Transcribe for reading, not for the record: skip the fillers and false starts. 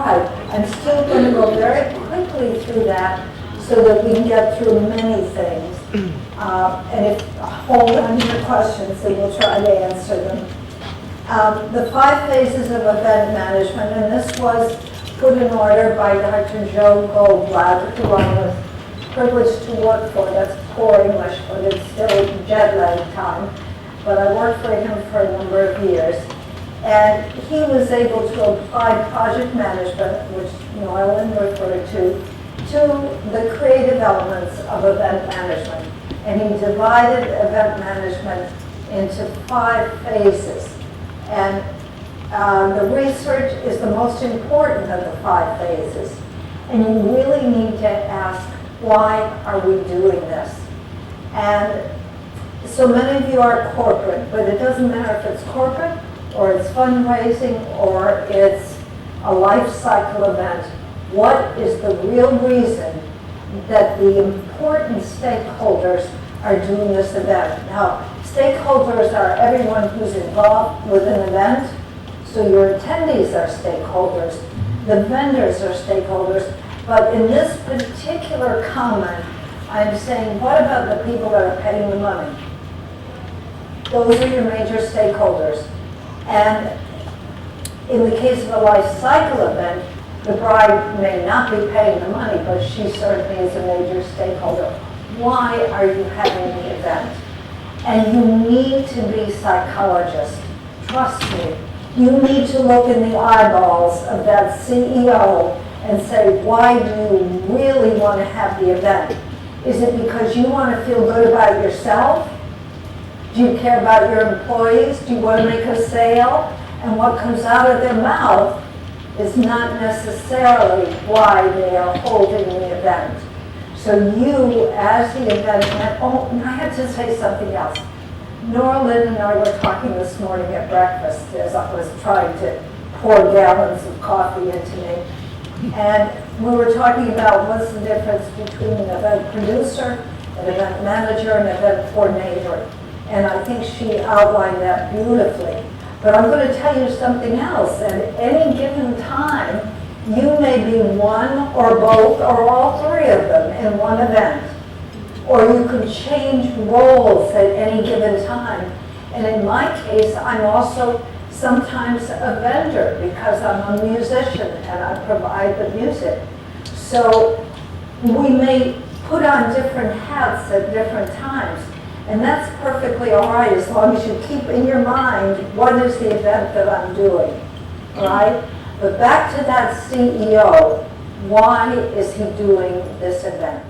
5. I'm still going to go very quickly through that so that we can get through many things. And if hold on to your questions, and we'll try to answer them. The 5 phases of event management, and this was put in order by Dr. Joe Goldblatt, who I was privileged to work for. That's poor English, but it's still jet lag time. But I worked for him for a number of years. And he was able to apply project management, which Ellen referred to the creative elements of event management. And he divided event management into 5 phases. And the research is the most important of the 5 phases. And you really need to ask, why are we doing this? And so many of you are corporate, but it doesn't matter if it's corporate or it's fundraising or it's a life cycle event. What is the real reason that the important stakeholders are doing this event? Now, stakeholders are everyone who's involved with an event. So your attendees are stakeholders, the vendors are stakeholders, but in this particular comment, I'm saying, what about the people that are paying the money? Those are your major stakeholders. And in the case of a life cycle event, the bride may not be paying the money, but she certainly is a major stakeholder. Why are you having the event? And you need to be psychologists. Trust me. You need to look in the eyeballs of that CEO and say, why do you really want to have the event? Is it because you want to feel good about yourself? Do you care about your employees? Do you want to make a sale? And what comes out of their mouth is not necessarily why they are holding the event. So you, as the event, and I had to say something else. Nora Lynn and I were talking this morning at breakfast as I was trying to pour gallons of coffee into me. And we were talking about what's the difference between an event producer, an event manager, and an event coordinator. And I think she outlined that beautifully. But I'm going to tell you something else. At any given time, you may be one or both or all 3 of them in one event. Or you could change roles at any given time. And in my case, I'm also sometimes a vendor because I'm a musician and I provide the music. So we may put on different hats at different times. And that's perfectly all right as long as you keep in your mind, what is the event that I'm doing, right? But back to that CEO, why is he doing this event?